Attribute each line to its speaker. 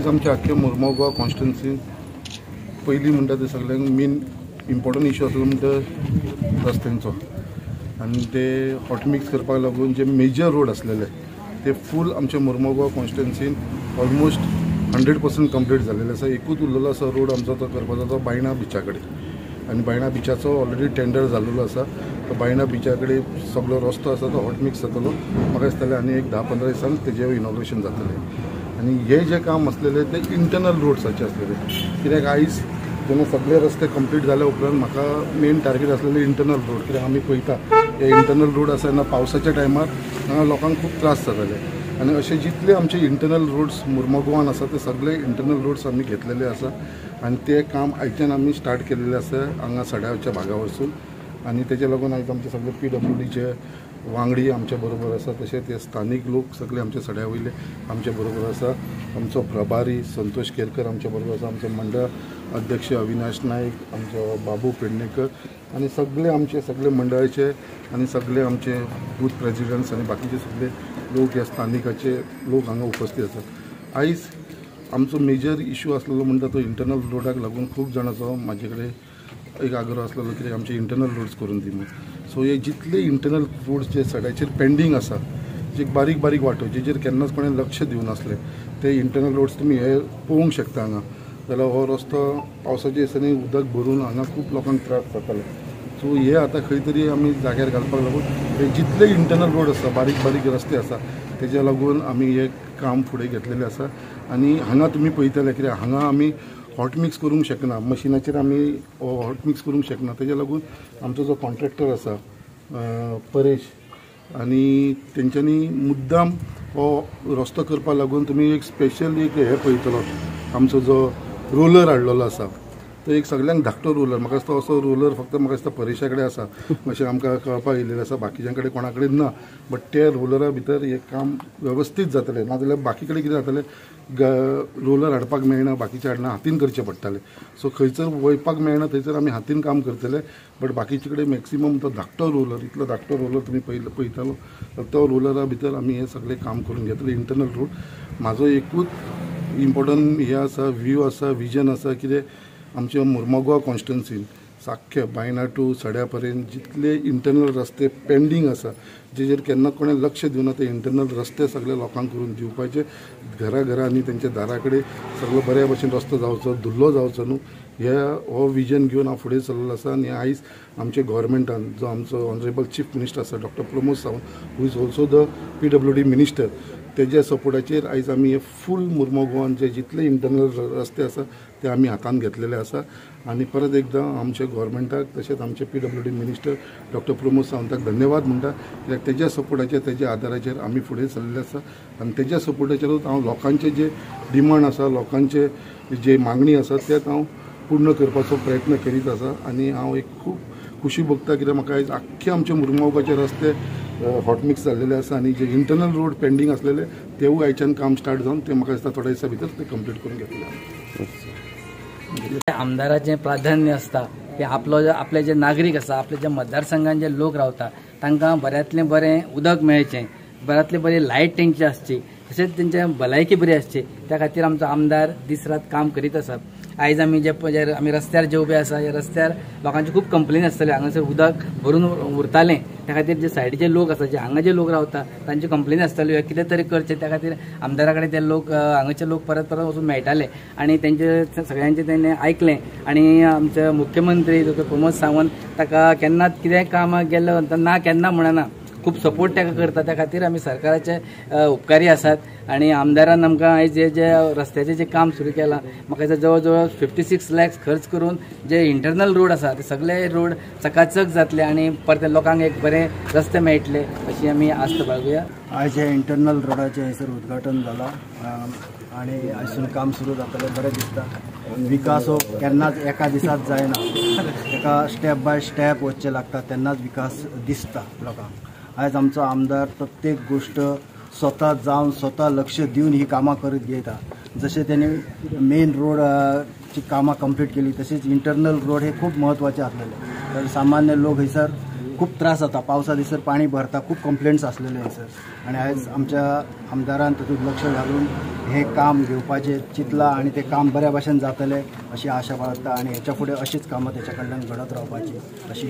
Speaker 1: आमच्या आख्या मुरमाव गोवा कॉन्स्टिट्युन्सी पयलीं म्हणटा ते सगळ्यांक मेन इम्पॉर्टंट इश्यू आसलो म्हणटा रस्त्यांचो आनी ते हॉट मिक्स करपाक लागून जे मेजर रोड आसलेले ते फूल आमच्या मुरमाव गोवा कॉन्स्टिट्युन्सीन ऑलमोस्ट 100% कंप्लीट जाल्लेले आसा। एकूच उरलेलो आसा रोड आमचो तो करपाचो तो बायणा बिचा कडेन आनी बायणा बिचाचो ऑलरेडी टेंडर जाल्लो आसा। तो बायणा बिचा कडेन सगळो रस्तो आसा तो हॉट मिक्स जातलो। म्हाका दिसतालें आनी एक 10-15 दिसांनी तेजें इनॉग्रेशन जातलें। आनी हे जे काम आसलेले ते इंटरनल रोड्साचे आसलेले, कित्याक आयज जेन्ना सगळे रस्ते कंप्लीट जाल्या उपरांत म्हाका मेन टार्गेट आसलेले इंटरनल रोड, कित्याक आमी पळयता हे इंटरनल रोड आसा तेन्ना पावसाच्या टायमार हांगा लोकांक खूब त्रास जाताले आनी अशे जितले आमचे इंटरनल रोड्स मुरमाव गोवान आसा ते सगळे इंटरनल रोड्स आमी घेतलेले आसा आनी ते काम आयच्यान आमी स्टार्ट केलेले आसा हांगा सड्याच्या भागा वचून। आनी तेजे लागून आयज आमचे सगळे PWDचे वांगडी आमचे बरोबर आसा, तशेंच ते स्थानीक लोक सगळे आमचे सड्या वयले आमचे बरोबर आसा। आमचो प्रभारी संतोष केरकर आमचे बरोबर आसा, आमचे मंडळ अध्यक्ष अविनाश नायक, आमचो बाबू पेडणेकर आनी सगळे मंडळाचे आनी सगळे आमचे बूथ प्रेसिडेंट्स आनी बाकीचे सगळे लोक ह्या स्थानिकाचे लोक हांगा उपस्थित आसात। आयज आमचो मेजर इश्यू आसलेलो म्हणटा तो इंटरनल रोडाक लागून खूब जाणांचो म्हाजे कडेन एक आग्रह आसलेलो कित्याक आमचे इंटरनल रोड्स करून दी म्हणून। सो हे जितले इंटरनल रोड्स जे सड्याचेर पेंडींग आसा, जे बारीक बारीक वाटो जेचेर केन्नाच कोणें लक्ष दिवनासले ते इंटरनल रोड्स तुमी हे पळोवंक शकता हांगा। जाल्यार हो रस्तो पावसाच्या दिसांनी उदक भरून हांगा खूब लोकांक त्रास जाताले। सो हे आतां खंय तरी आमी जाग्यार घालपाक लागून हे जितले इंटरनल रोड आसा, बारीक बारीक रस्ते आसा, तेज्या लागून आमी हे काम फुडें घेतलेलें आसा। आनी हांगा तुमी पळयतले कित्याक हांगा आमी हॉट मिक्स करूंक शकना, मशिनाचेर आमी हॉट मिक्स करूंक शकना। तेज्या लागून आमचो जो कॉन्ट्रॅक्टर आसा परेश आनी तेंच्यांनी मुद्दाम हो रस्तो करपा लागून तुमी एक स्पेशल एक हे पळयतलो, आमचो जो रोलर हाडलेलो आसा तो एक सगळ्यांक धाकटो रोलर, म्हाका दिसता असो रोलर फक्त म्हाका दिसता परेशा कडेन आसा अशें आमकां कळपाक येयलेलें आसा, बाकीच्या कडेन कोणा कडेन ना। बट ते रोलरा भितर हे काम वेवस्थीत जातलें, नाजाल्यार बाकी कडेन कितें जातलें रोलर हाडपाक मेळना, बाकीचे हाडना हातीन करचे पडटाले। सो खंयसर वयपाक मेळना थंयसर आमी हातीन काम करतले, बट बाकीचे कडेन मॅक्सिमम तो धाकटो रोलर, इतलो धाकटो रोलर तुमी पळयतालो तो रोलरा भितर आमी हे सगळे काम करून घेतले इंटरनल रोड। म्हाजो एकूच इम्पॉर्टंट हे आसा, व्यू आसा, विजन आसा, कितें आमच्या मुरमाव गोवा कॉन्स्टिट्युन्सीन साख्खे बायणा टू सड्या पर्यंत जितले इंटरनल रस्ते पेंडींग आसा, जेचेर केन्ना कोणें लक्ष दिवना ते इंटरनल रस्ते सगळे लोकांक करून दिवपाचे। घरांनी तेंच्या दारा कडेन सगळो बऱ्या भशेन रस्तो जावचो, धुल्लो जावचो न्हू, हो विजन घेवन हांव फुडें चल्लेलो आसा। आनी आयज आमच्या गव्हर्मेंटान जो आमचो ऑनरेबल चीफ मिनिस्टर आसा doctor Pramod Sawant, who is also the PWD minister, तेज्या सपोर्टाचेर आयज आमी हे फूल मुरमाव गोवान जे जितले इंटरनल रस्ते आसा ते आमी हातान घेतलेले आसा। आनी परत एकदां आमच्या गव्हर्मेंटाक तशेंच आमचे PWD मिनिस्टर डॉक्टर प्रमोद सावंताक धन्यवाद म्हणटा, कित्याक तेज्या सपोर्टाचेर तेज्या आदाराचेर आमी फुडें चल्लेले आसा। आनी तेज्या सपोर्टाचेरूच हांव लोकांचे जे डिमांड आसा, लोकांचे जे मागणी आसा तें हांव पूर्ण करपाचो प्रयत्न करीत आसा। आनी हांव एक खूब खुशी भोगता कित्याक म्हाका आयज आख्खे आमचे मुरमाव गोवाचे रस्ते हॉट मिक्स जाल्लेले आसा आनी जे इंटरनल रोड पेंडींग आसलेले तेवूय आयच्यान काम स्टार्ट जावन ते म्हाका दिसता थोड्या दिसा भितर ते कंप्लीट करून घेतले।
Speaker 2: आमदाराचें प्राधान्य आसता की आपले जे नागरीक आसा, आपले जे मतदारसंघान जे लोक रावता तांकां बऱ्यांतलें बरें उदक मेळचें, बऱ्यांतली बरी लायट तेंची आसची, तशेंच तेंचे भलायकी बरी आसची, त्या खातीर आमचो आमदार दीस रात काम करीत आसा। आयज आमी जे आमी रस्त्यार जे उबे आसा, ह्या रस्त्यार लोकांची खूब कंप्लेन आसतले, हांगासर उदक भरून उरतालें, त्या खातीर जे सायडीचे लोक आसा, जे हांगा जे लोक रावता तांची कंप्लेन आसताल्यो, कितें तरी करचें, त्या खातीर आमदारा कडेन ते लोक हांगाचे लोक परत वचून मेळटाले आनी तेंचे सगळ्यांचें तेणें आयकलें। आनी आमचे मुख्यमंत्री डॉक्टर प्रमोद सावंत ताका केन्नाच कितें कामाक गेलो ना केन्ना म्हणना, खूब सपोर्ट ताका करता, त्या खातीर आमी सरकाराचे उपकारी आसात। आनी आमदारान आमकां आयज जे रस्त्याचें जे काम सुरू केलां, म्हाका दिसता जवळ जवळ 56 लाख खर्च करून जे इंटरनल रोड आसा ते सगळे रोड चकाचक जातले आनी परत लोकांक एक बरे रस्ते मेळटले अशी आमी आस्त बाळगुया।
Speaker 3: आयज हे इंटरनल रोडाचें हयसर उद्घाटन जालां आनी आयसून काम सुरू जातलें बरें दिसता। विकास हो केन्नाच एका दिसात जायना, एका स्टेप बाय स्टेप वचचें लागता तेन्नाच विकास दिसता लोकांक। आयज आमचो आमदार प्रत्येक गोष्ट स्वता जावन स्वता लक्ष दिवन ही कामां करीत घेता। जशें तेणी मेन रोडची कामां कंप्लीट केली, तशीच इंटरनल रोड हे खूब महत्वाचे आसलेले, तर सामान्य लोक हयसर खूप त्रास जाता. पावसा दिसर पाणी भरता, खूप कंप्लेंट्स आसलेले हयसर आणि आयज आमच्या आमदारान तातूंत लक्ष घालून हे काम घेवपाचें चिंतलां आणि ते काम बऱ्या भाशेन जातलें अशी आशा बाळगता आणि हेच्या फुडें अशीच कामां तेच्या कडल्यान घडत रावपाची अशी